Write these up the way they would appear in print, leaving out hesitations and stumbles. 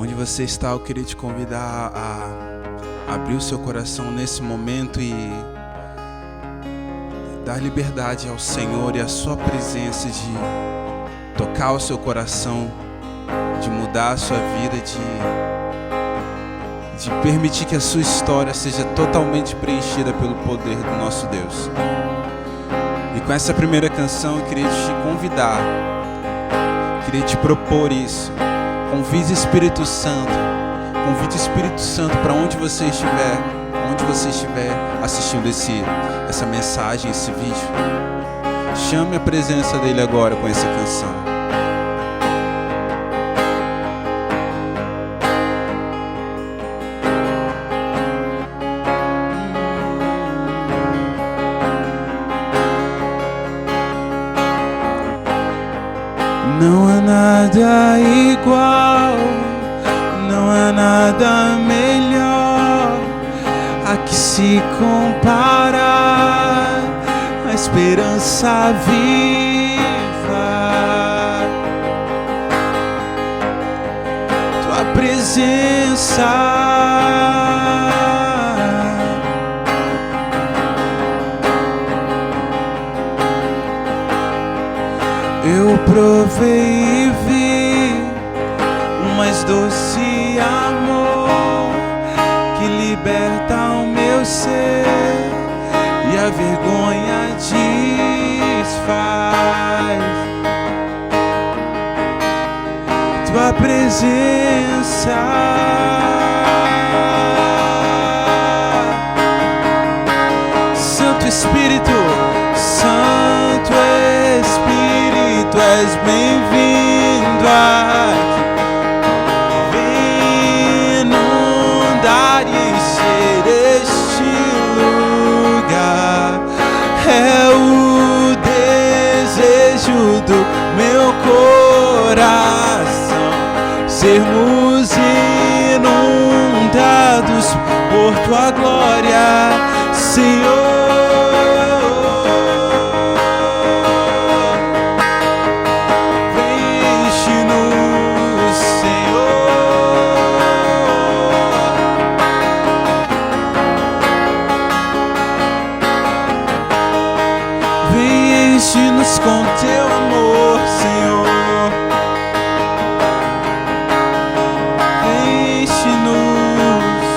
Onde você está, eu queria te convidar a abrir o seu coração nesse momento e dar liberdade ao Senhor e à sua presença de tocar o seu coração, de mudar a sua vida, de permitir que a sua história seja totalmente preenchida pelo poder do nosso Deus. E com essa primeira canção eu queria te convidar, queria te propor isso. Convide o Espírito Santo para onde você estiver assistindo essa mensagem, esse vídeo. Chame a presença dele agora com essa canção. Não há nada igual, não há nada melhor a que se compara a esperança viva. Tua presença eu provei e vi o mais doce amor que liberta o meu ser e a vergonha desfaz. Tua presença, Santo Espírito, Santo Espírito, tu és bem-vindo aqui. Vem inundar e encher este lugar. É o desejo do meu coração sermos inundados por tua glória, Senhor. Enche-nos com teu amor, Senhor. Enche-nos.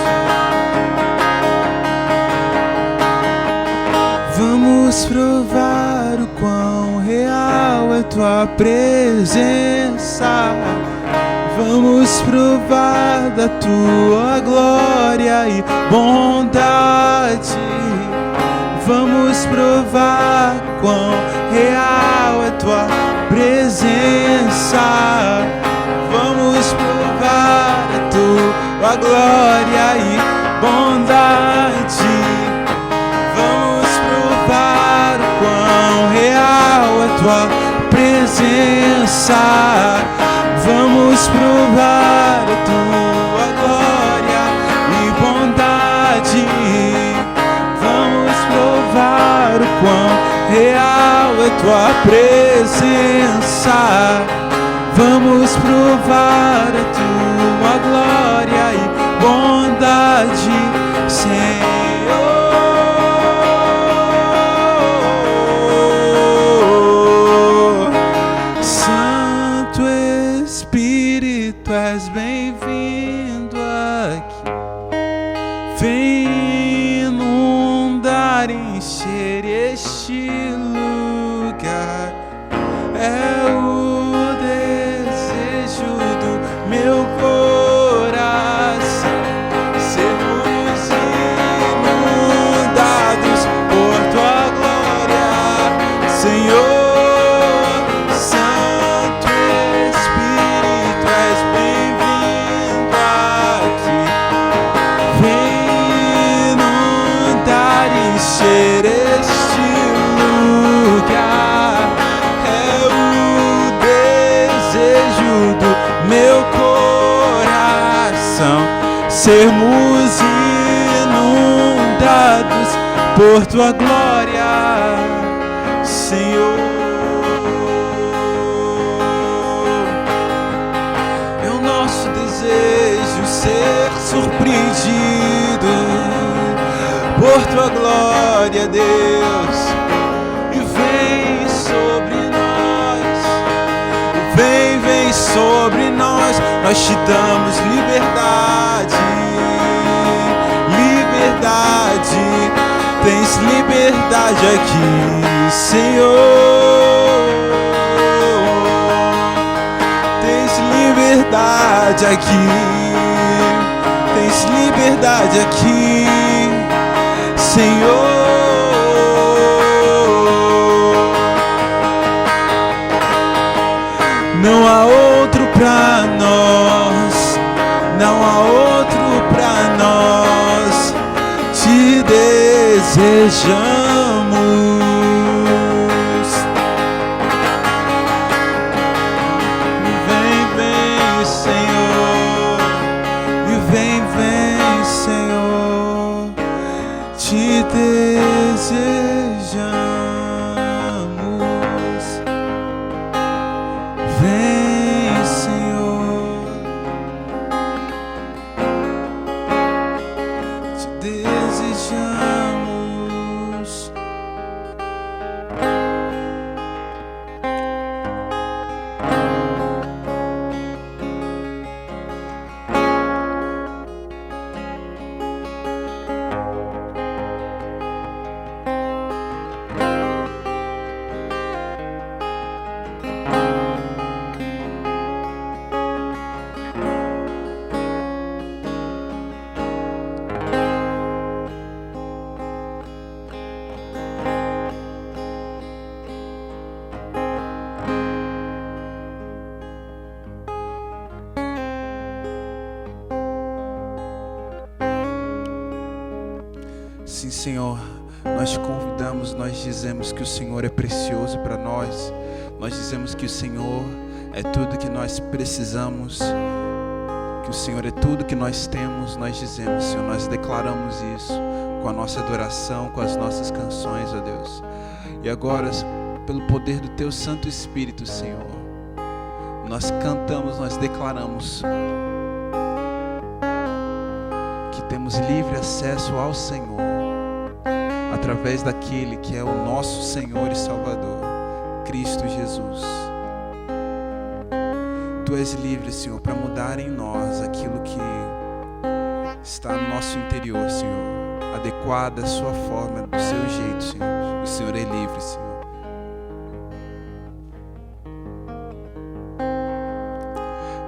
Vamos provar o quão real é tua presença. Vamos provar da tua glória e bondade. Vamos provar quão real é tua presença. Vamos provar a tua glória e bondade. Vamos provar quão real é tua presença. Vamos provar a tua glória e bondade. Provar o quão real é tua presença. Vamos provar a tua glória e bondade, Senhor. Santo Espírito, és bem-vindo aqui. Vem encher este lugar. É o desejo do meu coração sermos inundados por tua glória, Senhor. Santo Espírito, és bem-vindo aqui. Vem inundar e encher este lugar. É o desejo do meu coração sermos inundados por tua glória, Senhor. É o nosso desejo. surpreendido por tua glória, Deus, e vem sobre nós, vem sobre nós. Nós te damos liberdade, tens liberdade aqui, Senhor. Tens liberdade aqui, tens liberdade aqui, Senhor. Não há outro pra nós, não há outro pra nós. Te desejamos. Vem, Senhor, e vem, Senhor, te desejamos. Vem, Senhor, te desejamos. Sim, Senhor, nós te convidamos, nós dizemos que o Senhor é precioso para nós. Nós dizemos que o Senhor é tudo que nós precisamos, que o Senhor é tudo que nós temos. Nós dizemos, Senhor, nós declaramos isso com a nossa adoração, com as nossas canções, ó Deus. E agora, pelo poder do Teu Santo Espírito, Senhor, nós cantamos, nós declaramos que temos livre acesso ao Senhor, através daquele que é o nosso Senhor e Salvador, Cristo Jesus. Tu és livre, Senhor, para mudar em nós aquilo que está no nosso interior, Senhor, adequado à sua forma, do seu jeito, Senhor. O Senhor é livre, Senhor.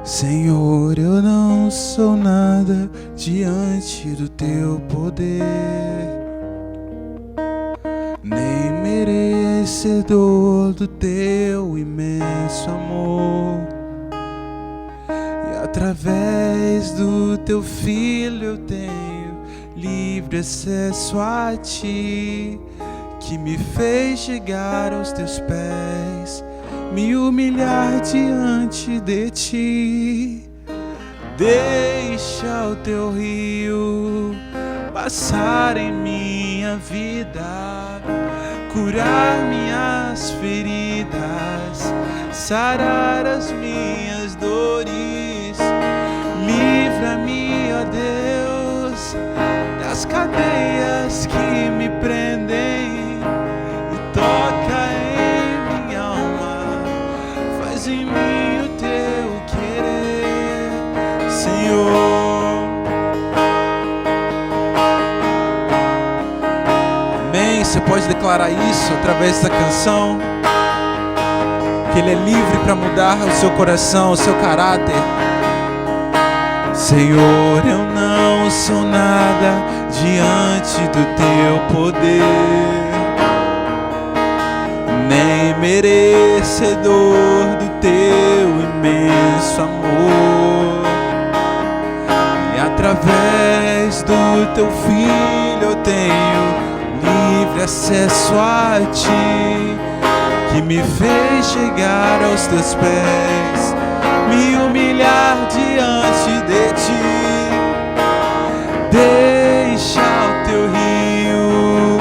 Senhor, eu não sou nada diante do Teu poder, nem merecedor do Teu imenso amor. E através do Teu Filho eu tenho livre acesso a Ti, que me fez chegar aos Teus pés, me humilhar diante de Ti. Deixa o Teu rio passar em minha vida, curar minhas feridas, sarar as minhas dores. Livra-me, ó Deus, das cadeias que me prendem, e toca em minha alma, faz em mim o Teu querer, Senhor. Você pode declarar isso através da canção, que Ele é livre para mudar o seu coração, o seu caráter. Senhor, eu não sou nada diante do Teu poder, nem merecedor do Teu imenso amor. E através do Teu Filho eu tenho livre acesso a Ti, que me fez chegar aos Teus pés, me humilhar diante de Ti. Deixa o Teu rio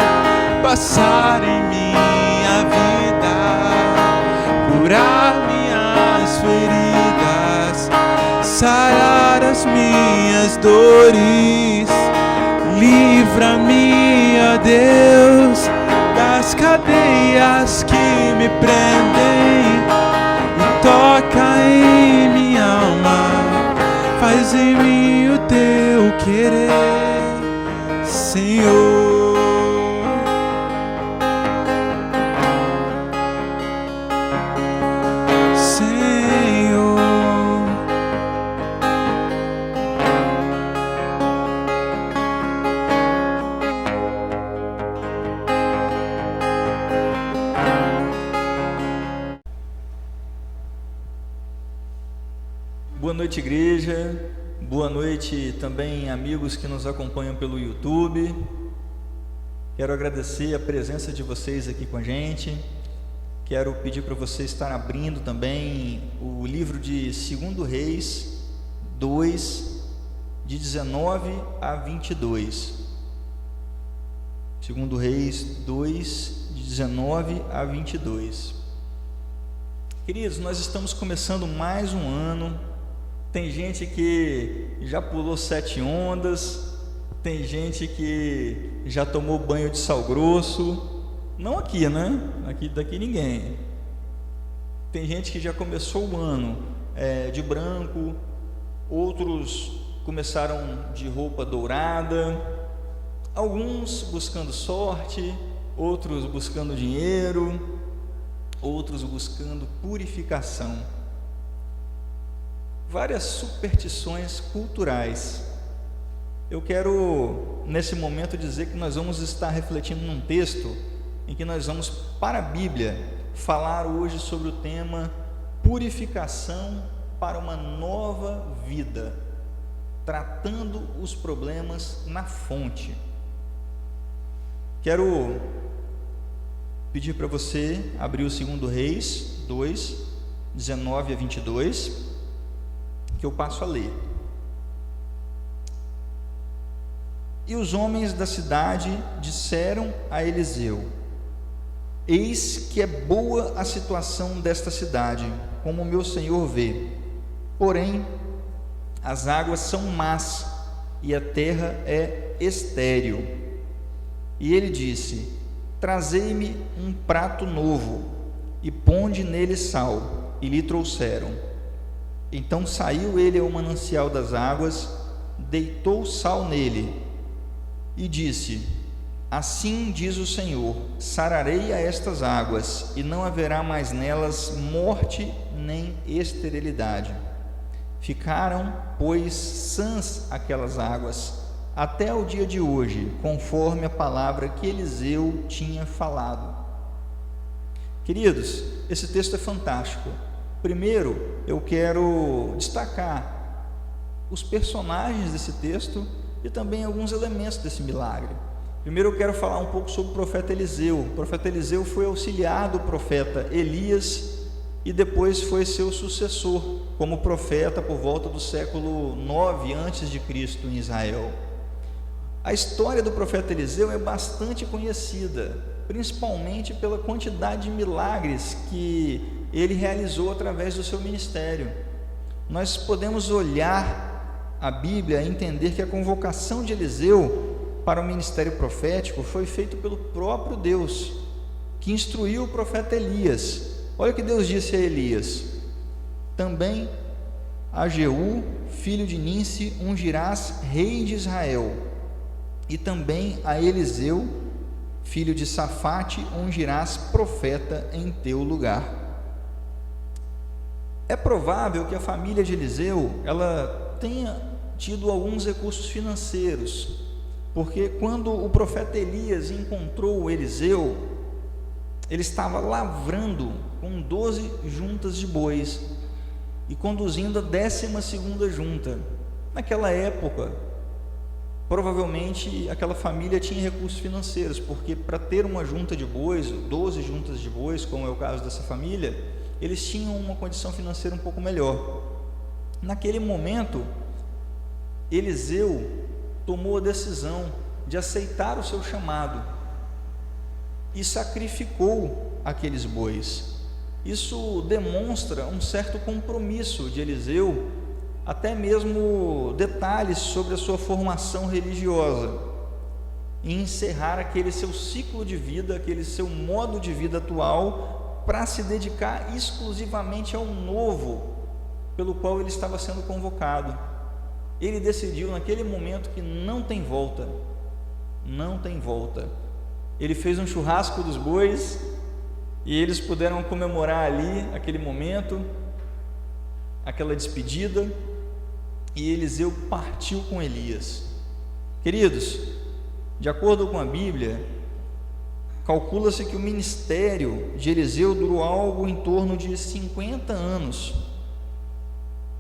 passar em minha vida, curar minhas feridas, sarar as das minhas dores. Livra-me, ó Deus, das cadeias que me prendem, e toca em minha alma, faz em mim o teu querer, Senhor. Boa noite, igreja. Boa noite também, amigos que nos acompanham pelo YouTube. Quero agradecer a presença de vocês aqui com a gente. Quero pedir para você estar abrindo também o livro de 2 Reis 2, de 19 a 22. 2 Reis 2, de 19 a 22. Queridos, nós estamos começando mais um ano. Tem gente que já pulou 7 ondas, tem gente que já tomou banho de sal grosso, não aqui, né? Daqui ninguém. Tem gente que já começou o ano de branco, outros começaram de roupa dourada, alguns buscando sorte, outros buscando dinheiro, outros buscando purificação. Várias superstições culturais. Eu quero, nesse momento, dizer que nós vamos estar refletindo num texto em que nós vamos, para a Bíblia, falar hoje sobre o tema purificação para uma nova vida, tratando os problemas na fonte. Quero pedir para você abrir o 2 Reis 2, 19 a 22, que eu passo a ler. E os homens da cidade disseram a Eliseu: eis que é boa a situação desta cidade, como meu senhor vê, porém as águas são más e a terra é estéril. E ele disse: trazei-me um prato novo e ponde nele sal. E lhe trouxeram. Então saiu ele ao manancial das águas, deitou sal nele e disse: assim diz o Senhor, sararei a estas águas, e não haverá mais nelas morte nem esterilidade. Ficaram, pois, sãs aquelas águas, até o dia de hoje, conforme a palavra que Eliseu tinha falado. Queridos, esse texto é fantástico. Primeiro, eu quero destacar os personagens desse texto e também alguns elementos desse milagre. Primeiro, eu quero falar um pouco sobre o profeta Eliseu. O profeta Eliseu foi auxiliar do profeta Elias e depois foi seu sucessor como profeta por volta do século 9 a.C. em Israel. A história do profeta Eliseu é bastante conhecida, principalmente pela quantidade de milagres que ele realizou através do seu ministério. Nós podemos olhar a Bíblia e entender que a convocação de Eliseu para o ministério profético foi feita pelo próprio Deus, que instruiu o profeta Elias. Olha o que Deus disse a Elias: também a Jeú, filho de Ninsi, ungirás rei de Israel, e também a Eliseu, filho de Safate, ungirás profeta em teu lugar. É provável que a família de Eliseu ela tenha tido alguns recursos financeiros, porque quando o profeta Elias encontrou Eliseu, ele estava lavrando com 12 juntas de bois e conduzindo a 12ª junta. Naquela época, provavelmente aquela família tinha recursos financeiros, porque para ter uma junta de bois, 12 juntas de bois, como é o caso dessa família, eles tinham uma condição financeira um pouco melhor. Naquele momento, Eliseu tomou a decisão de aceitar o seu chamado e sacrificou aqueles bois. Isso demonstra um certo compromisso de Eliseu até mesmo detalhes sobre a sua formação religiosa e encerrar aquele seu ciclo de vida, aquele seu modo de vida atual, para se dedicar exclusivamente ao novo pelo qual ele estava sendo convocado. Ele decidiu naquele momento que não tem volta, não tem volta. Ele fez um churrasco dos bois e eles puderam comemorar ali aquele momento, aquela despedida, e Eliseu partiu com Elias. Queridos, de acordo com a Bíblia, calcula-se que o ministério de Eliseu durou algo em torno de 50 anos.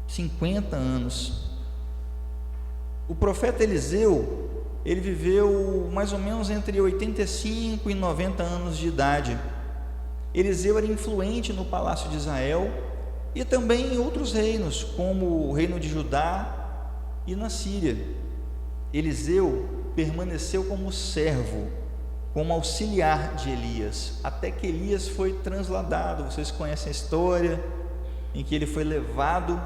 50 anos. O profeta Eliseu, ele viveu mais ou menos entre 85 e 90 anos de idade. Eliseu era influente no palácio de Israel e também em outros reinos, como o reino de Judá e na Síria. Eliseu permaneceu como servo, como auxiliar de Elias, até que Elias foi transladado. Vocês conhecem a história em que ele foi levado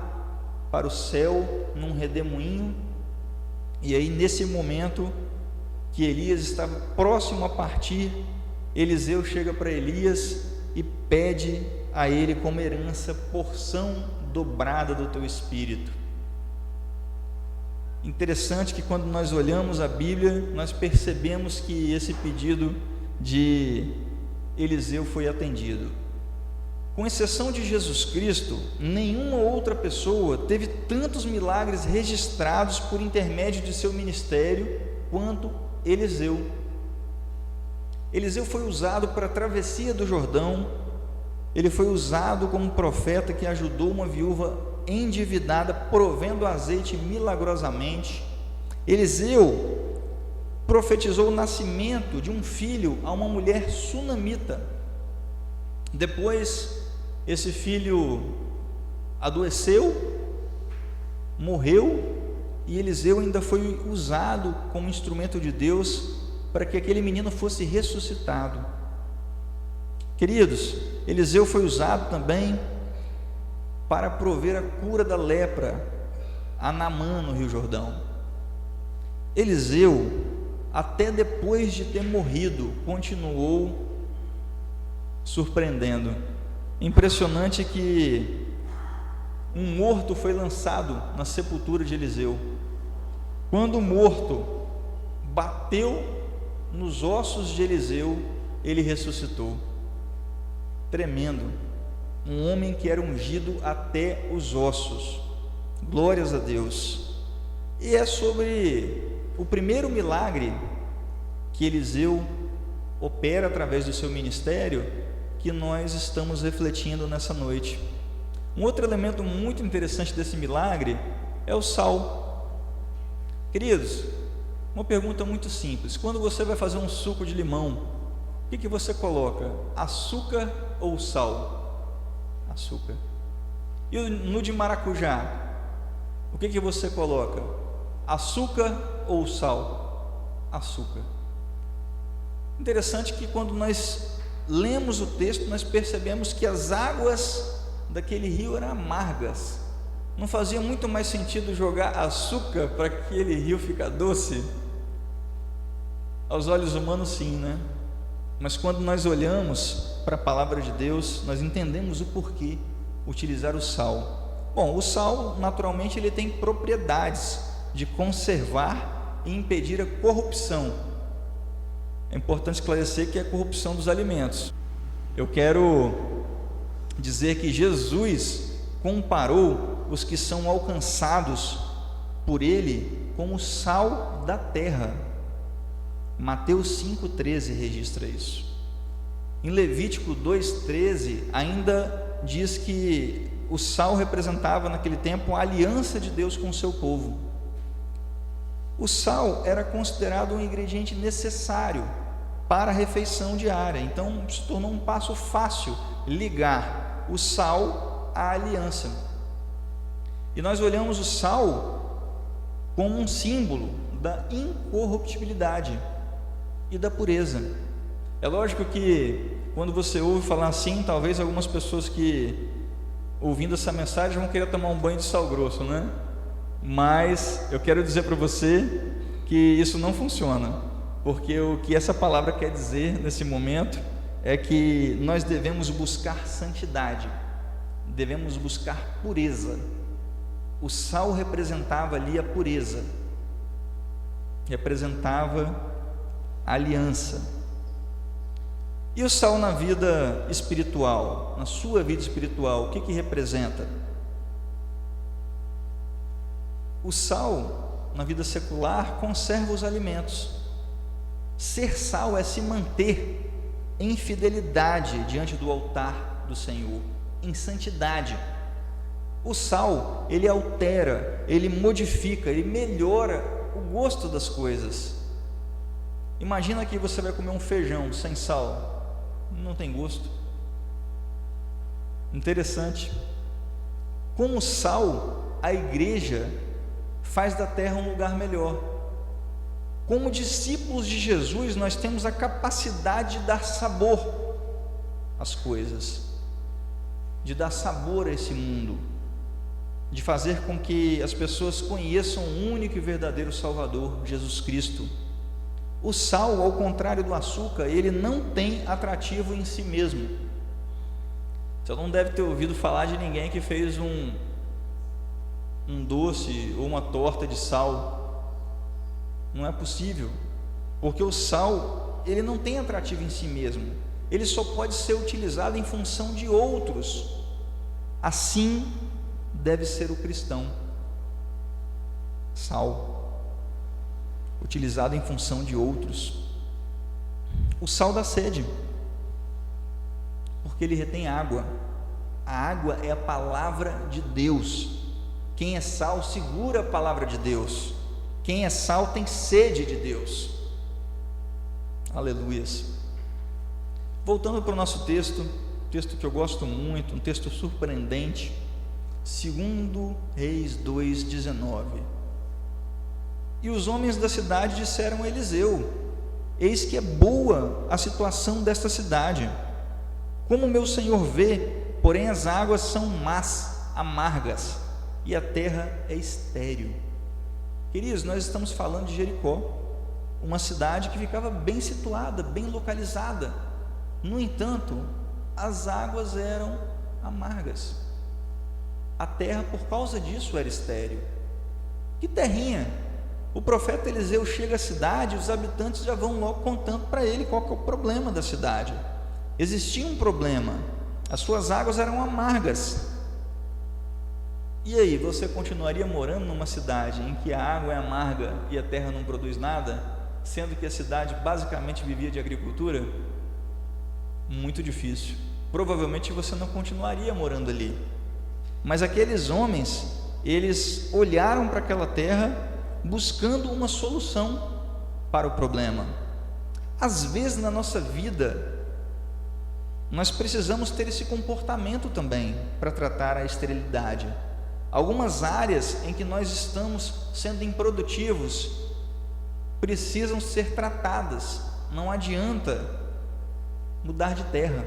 para o céu num redemoinho, e aí nesse momento que Elias estava próximo a partir, Eliseu chega para Elias e pede a ele como herança porção dobrada do teu espírito. Interessante que quando nós olhamos a Bíblia, nós percebemos que esse pedido de Eliseu foi atendido. Com exceção de Jesus Cristo, nenhuma outra pessoa teve tantos milagres registrados por intermédio de seu ministério quanto Eliseu. Eliseu foi usado para a travessia do Jordão. Ele foi usado como profeta que ajudou uma viúva endividada, provendo azeite milagrosamente. Eliseu profetizou o nascimento de um filho a uma mulher sunamita. Depois, esse filho adoeceu, morreu, e Eliseu ainda foi usado como instrumento de Deus para que aquele menino fosse ressuscitado. Queridos, Eliseu foi usado também para prover a cura da lepra a Naamã no Rio Jordão. Eliseu, até depois de ter morrido, continuou surpreendendo. Impressionante que um morto foi lançado na sepultura de Eliseu. Quando o morto bateu nos ossos de Eliseu, ele ressuscitou. Tremendo. Um homem que era ungido até os ossos. Glórias a Deus. E é sobre o primeiro milagre que Eliseu opera através do seu ministério que nós estamos refletindo nessa noite. Um outro elemento muito interessante desse milagre é o sal. Queridos, uma pergunta muito simples: quando você vai fazer um suco de limão, o que você coloca? Açúcar ou sal? Açúcar. E no de maracujá, o que você coloca? Açúcar ou sal? Açúcar. Interessante que quando nós lemos o texto, nós percebemos que as águas daquele rio eram amargas. Não fazia muito mais sentido jogar açúcar para aquele rio ficar doce? Aos olhos humanos, sim, né? Mas quando nós olhamos para a palavra de Deus, nós entendemos o porquê utilizar o sal. Bom, o sal, naturalmente, ele tem propriedades de conservar e impedir a corrupção. É importante esclarecer que é a corrupção dos alimentos. Eu quero dizer que Jesus comparou os que são alcançados por Ele com o sal da terra. Mateus 5,13 registra isso. Em Levítico 2,13 ainda diz que o sal representava naquele tempo a aliança de Deus com o seu povo. O sal era considerado um ingrediente necessário para a refeição diária, então se tornou um passo fácil ligar o sal à aliança. E nós olhamos o sal como um símbolo da incorruptibilidade e da pureza. É lógico que quando você ouve falar assim, talvez algumas pessoas que ouvindo essa mensagem vão querer tomar um banho de sal grosso, né? mas eu quero dizer para você que isso não funciona, porque o que essa palavra quer dizer nesse momento é que nós devemos buscar santidade, devemos buscar pureza. O sal representava ali a pureza, representava a aliança. E o sal na vida espiritual, na sua vida espiritual, o que representa? O sal na vida secular conserva os alimentos. Ser sal é se manter em fidelidade diante do altar do Senhor, em santidade. O sal, ele altera, ele modifica, ele melhora o gosto das coisas. Imagina que você vai comer um feijão sem sal, não tem gosto. Interessante. Com o sal, a igreja faz da terra um lugar melhor. Como discípulos de Jesus, nós temos a capacidade de dar sabor às coisas, de dar sabor a esse mundo, de fazer com que as pessoas conheçam o único e verdadeiro Salvador, Jesus Cristo. O sal, ao contrário do açúcar, ele não tem atrativo em si mesmo. Você não deve ter ouvido falar de ninguém que fez um doce ou uma torta de sal. Não é possível, porque o sal, ele não tem atrativo em si mesmo, ele só pode ser utilizado em função de outros. Assim deve ser o cristão. Sal, utilizado em função de outros. O sal dá sede, porque ele retém água. A água é a palavra de Deus. Quem é sal segura a palavra de Deus. Quem é sal tem sede de Deus. Aleluias. Voltando para o nosso texto, texto que eu gosto muito, um texto surpreendente, 2 Reis 2:19. E os homens da cidade disseram a Eliseu: eis que é boa a situação desta cidade, como meu senhor vê, porém as águas são más, amargas, e a terra é estéril. Queridos, nós estamos falando de Jericó, uma cidade que ficava bem situada, bem localizada. No entanto, as águas eram amargas. A terra, por causa disso, era estéril. Que terrinha! O profeta Eliseu chega à cidade e os habitantes já vão logo contando para ele qual que é o problema da cidade. Existia um problema, as suas águas eram amargas. E aí, você continuaria morando numa cidade em que a água é amarga e a terra não produz nada, sendo que a cidade basicamente vivia de agricultura? Muito difícil. Provavelmente você não continuaria morando ali. Mas aqueles homens, eles olharam para aquela terra buscando uma solução para o problema. Às vezes na nossa vida, nós precisamos ter esse comportamento também para tratar a esterilidade. Algumas áreas em que nós estamos sendo improdutivos precisam ser tratadas. Não adianta mudar de terra.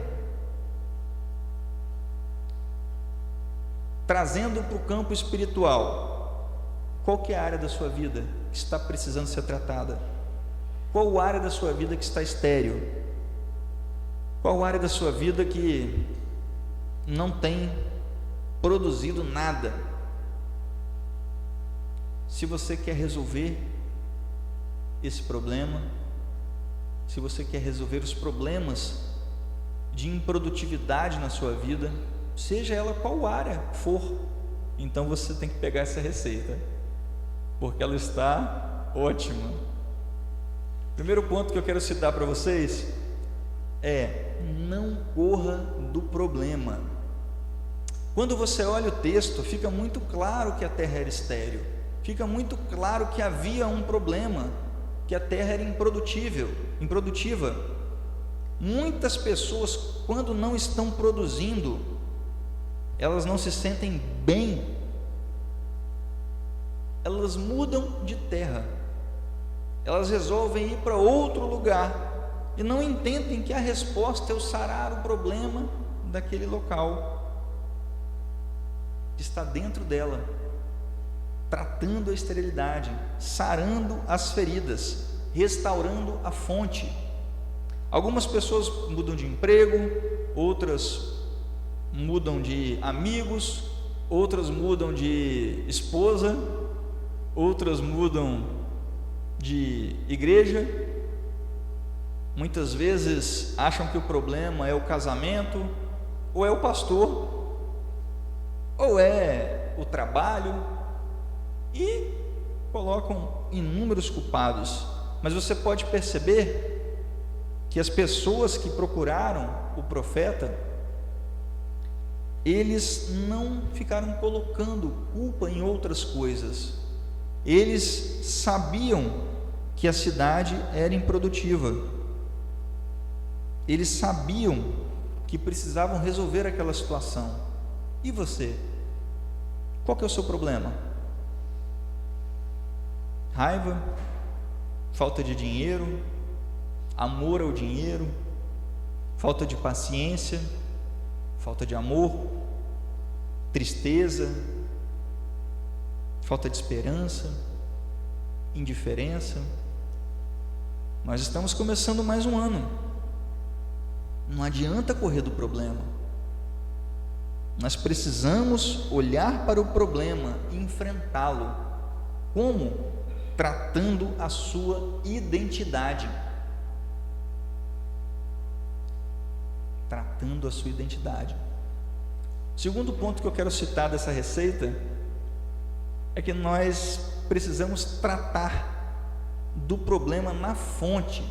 Trazendo para o campo espiritual, qual que é a área da sua vida que está precisando ser tratada? Qual a área da sua vida que está estéril? Qual a área da sua vida que não tem produzido nada? Se você quer resolver esse problema, se você quer resolver os problemas de improdutividade na sua vida, seja ela qual área for, então você tem que pegar essa receita, porque ela está ótima. Primeiro ponto que eu quero citar para vocês é: não corra do problema. Quando você olha o texto, fica muito claro que a terra era estéril, fica muito claro que havia um problema, que a terra era improdutiva. Muitas pessoas, quando não estão produzindo, elas não se sentem bem, elas mudam de terra, elas resolvem ir para outro lugar e não entendem que a resposta é o sarar o problema daquele local, que está dentro dela. tratando a esterilidade, sarando as feridas, restaurando a fonte. Algumas pessoas mudam de emprego, outras mudam de amigos, outras mudam de esposa, outras mudam de igreja. Muitas vezes acham que o problema é o casamento, ou é o pastor, ou é o trabalho, e colocam inúmeros culpados. Mas você pode perceber que as pessoas que procuraram o profeta, eles não ficaram colocando culpa em outras coisas. Eles sabiam que a cidade era improdutiva, eles sabiam que precisavam resolver aquela situação. E você? Qual que é o seu problema? Raiva? Falta de dinheiro? Amor ao dinheiro? Falta de paciência? Falta de amor? Tristeza? Falta de esperança? Indiferença? Nós estamos começando mais um ano. Não adianta correr do problema. Nós precisamos olhar para o problema e enfrentá-lo. Como? Tratando a sua identidade. Tratando a sua identidade. O segundo ponto que eu quero citar dessa receita é que nós precisamos tratar do problema na fonte.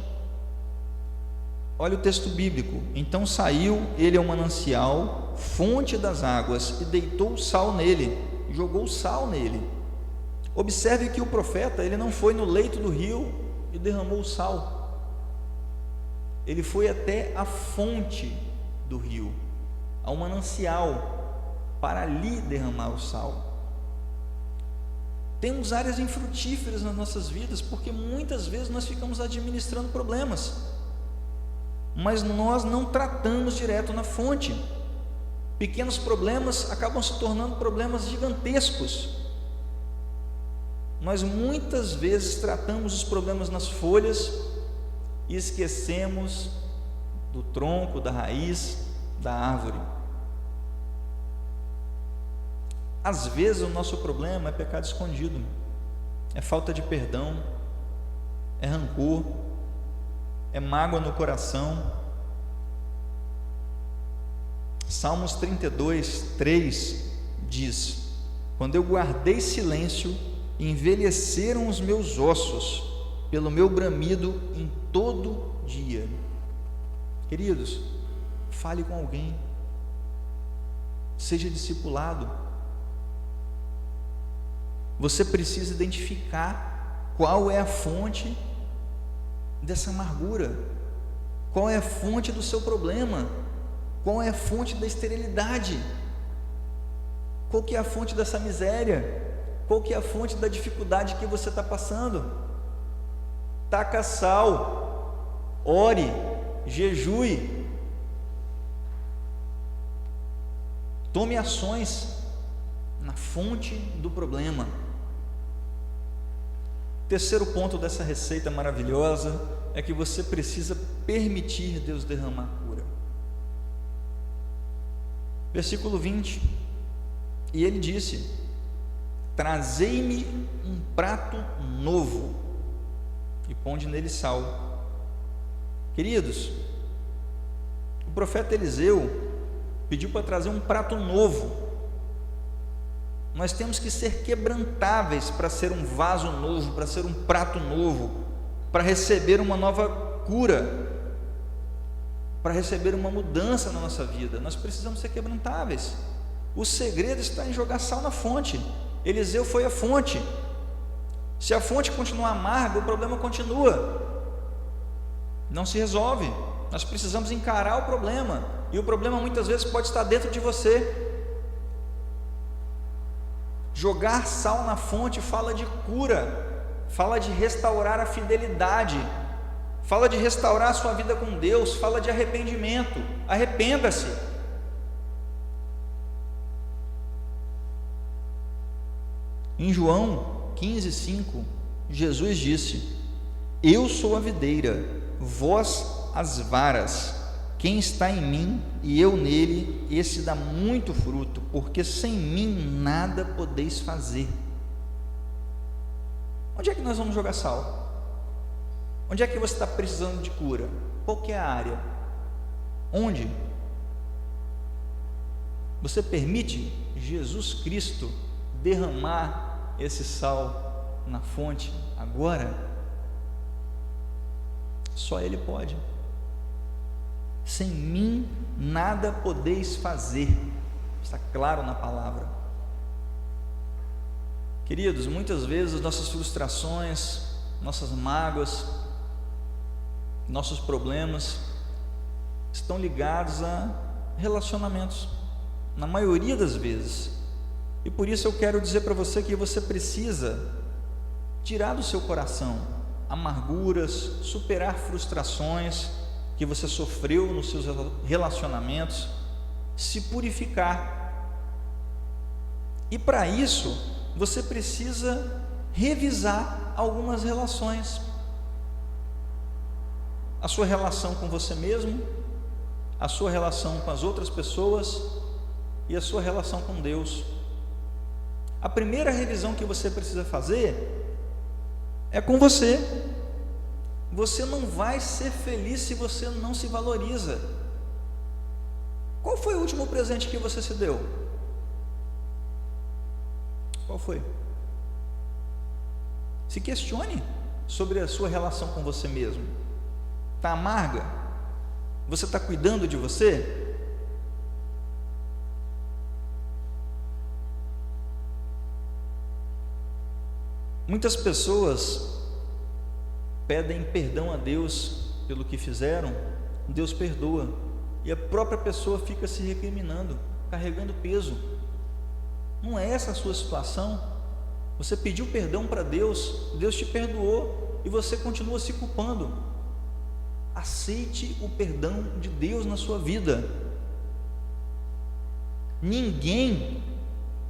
Olha o texto bíblico. Então saiu ele ao manancial, fonte das águas, e deitou sal nele, jogou sal nele. Observe que o profeta, ele não foi no leito do rio e derramou o sal. Ele foi até a fonte do rio, ao manancial, para ali derramar o sal. Temos áreas infrutíferas nas nossas vidas, porque muitas vezes nós ficamos administrando problemas, mas nós não tratamos direto na fonte. Pequenos problemas acabam se tornando problemas gigantescos. Nós muitas vezes tratamos os problemas nas folhas e esquecemos do tronco, da raiz, da árvore. Às vezes o nosso problema é pecado escondido, é falta de perdão, é rancor, é mágoa no coração. Salmos 32, 3 diz: quando eu guardei silêncio, envelheceram os meus ossos pelo meu bramido em todo dia. Queridos, fale com alguém, seja discipulado. Você precisa identificar qual é a fonte dessa amargura, qual é a fonte do seu problema, qual é a fonte da esterilidade, qual que é a fonte dessa miséria, qual que é a fonte da dificuldade que você está passando. Taca sal, ore, jejue, tome ações na fonte do problema. Terceiro ponto dessa receita maravilhosa é que você precisa permitir Deus derramar cura. Versículo 20: e ele disse: trazei-me um prato novo e ponde nele sal. Queridos, o profeta Eliseu pediu para trazer um prato novo. Nós temos que ser quebrantáveis para ser um vaso novo, para ser um prato novo, para receber uma nova cura, para receber uma mudança na nossa vida. Nós precisamos ser quebrantáveis. O segredo está em jogar sal na fonte. Eliseu foi a fonte. Se a fonte continuar amarga, o problema continua, não se resolve. Nós precisamos encarar o problema, e o problema muitas vezes pode estar dentro de você. Jogar sal na fonte fala de cura, fala de restaurar a fidelidade, fala de restaurar a sua vida com Deus, fala de arrependimento. Arrependa-se. Em João 15:5, Jesus disse: eu sou a videira, vós as varas. Quem está em mim e eu nele, esse dá muito fruto, porque sem mim nada podeis fazer. Onde é que nós vamos jogar sal? Onde é que você está precisando de cura? Qual que é a área? Onde? Você permite Jesus Cristo derramar esse sal na fonte agora? Só Ele pode. Sem mim nada podeis fazer. Está claro na palavra. Queridos, muitas vezes nossas frustrações, nossas mágoas, nossos problemas estão ligados a relacionamentos, na maioria das vezes. E por isso eu quero dizer para você que você precisa tirar do seu coração amarguras, superar frustrações que você sofreu nos seus relacionamentos, se purificar. E para isso, você precisa revisar algumas relações. A sua relação com você mesmo, a sua relação com as outras pessoas e a sua relação com Deus. A primeira revisão que você precisa fazer é com você. Você não vai ser feliz se você não se valoriza. Qual foi o último presente que você se deu? Qual foi? Se questione sobre a sua relação com você mesmo. Está amarga? Você está cuidando de você? Muitas pessoas pedem perdão a Deus pelo que fizeram, Deus perdoa, e a própria pessoa fica se recriminando, carregando peso. Não é essa a sua situação? Você pediu perdão para Deus, Deus te perdoou e você continua se culpando. Aceite o perdão de Deus na sua vida. Ninguém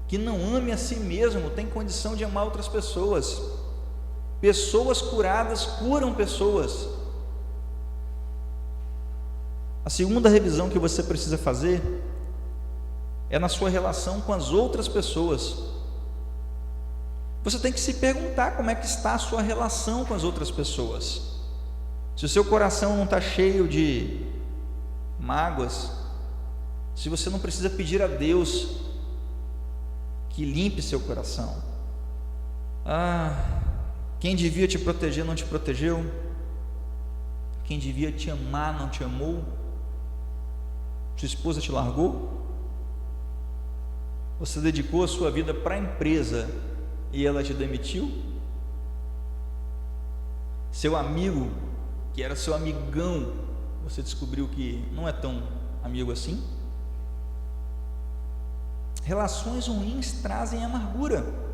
que não ame a si mesmo tem condição de amar outras pessoas. Pessoas curadas curam pessoas. A segunda revisão que você precisa fazer é na sua relação com as outras pessoas. Você tem que se perguntar como é que está a sua relação com as outras pessoas. Se o seu coração não está cheio de mágoas, se você não precisa pedir a Deus que limpe seu coração. Quem devia te proteger não te protegeu, quem devia te amar não te amou, sua esposa te largou, você dedicou a sua vida para a empresa e ela te demitiu, seu amigo, que era seu amigão, você descobriu que não é tão amigo assim. Relações ruins trazem amargura.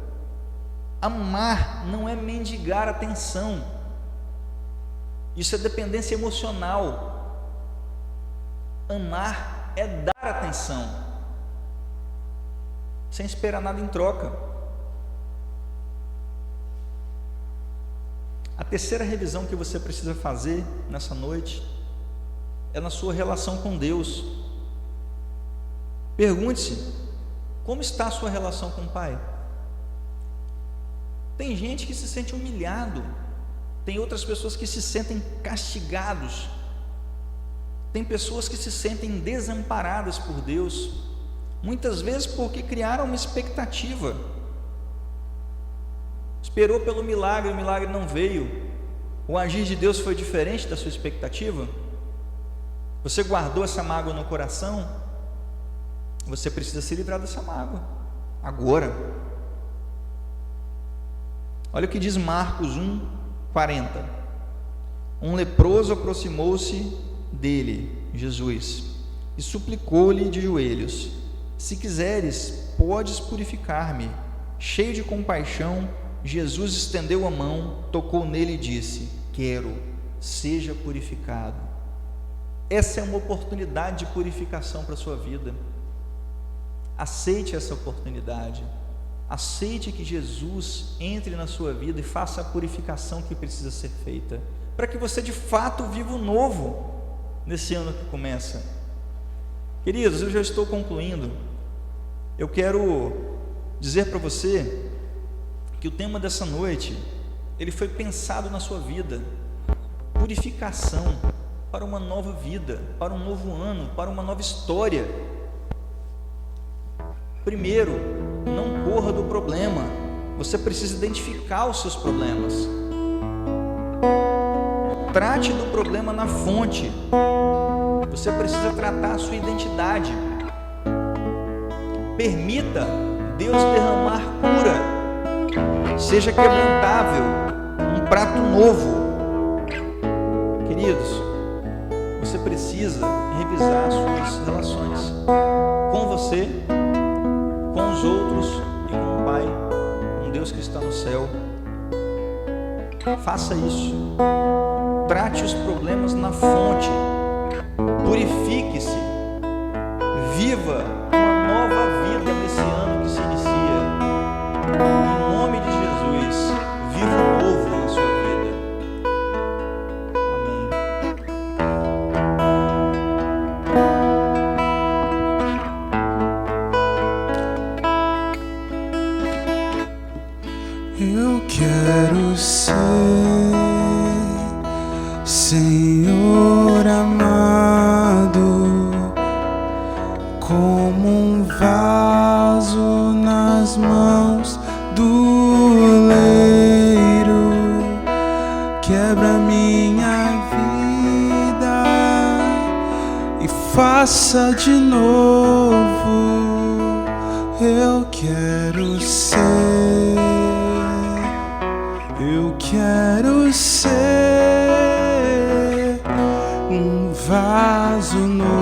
Amar não é mendigar atenção, isso é dependência emocional. Amar é dar atenção, sem esperar nada em troca. A terceira revisão que você precisa fazer nessa noite é na sua relação com Deus. Pergunte-se: como está a sua relação com o Pai? Tem gente que se sente humilhado, tem outras pessoas que se sentem castigados, tem pessoas que se sentem desamparadas por Deus, muitas vezes porque criaram uma expectativa, esperou pelo milagre, o milagre não veio, o agir de Deus foi diferente da sua expectativa, você guardou essa mágoa no coração, você precisa se livrar dessa mágoa, agora. Olha o que diz Marcos 1:40. Um leproso aproximou-se dele, Jesus, e suplicou-lhe de joelhos: se quiseres, podes purificar-me. Cheio de compaixão, Jesus estendeu a mão, tocou nele e disse: quero, seja purificado. Essa é uma oportunidade de purificação para a sua vida. Aceite essa oportunidade. aceite que Jesus entre na sua vida e faça a purificação que precisa ser feita, para que você de fato viva o novo nesse ano que começa. Queridos, eu já estou concluindo. Eu quero dizer para você que o tema dessa noite, ele foi pensado na sua vida. Purificação para uma nova vida, para um novo ano, para uma nova história. Primeiro, não corra do problema. Você precisa identificar os seus problemas. Trate do problema na fonte. Você precisa tratar a sua identidade. Permita Deus derramar cura. Seja quebrantável, um prato novo. Queridos, você precisa revisar suas relações com você, com os outros e com o Pai, um Deus que está no céu. Faça isso. Trate os problemas na fonte. Purifique-se. Viva uma nova vida nesse ano que se inicia. Em nome de Jesus, viva o novo na sua vida. Amém. Eu quero ser, Senhor amado, como um vaso nas mãos do oleiro. Quebra minha vida e faça de novo. Eu quero ser, eu quero ser um vaso novo.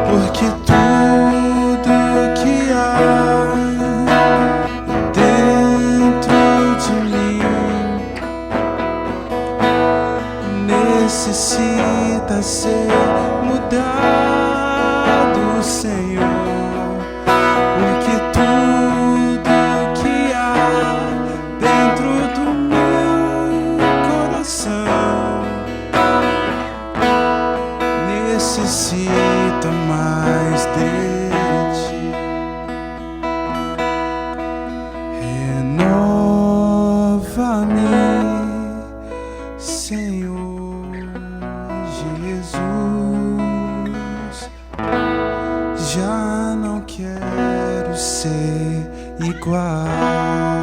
Porque tudo que há dentro de mim necessita ser mudado, Senhor. Porque tudo que há dentro do meu coração necessita mais de ti. Renova-me, Senhor Jesus. Já não quero ser igual.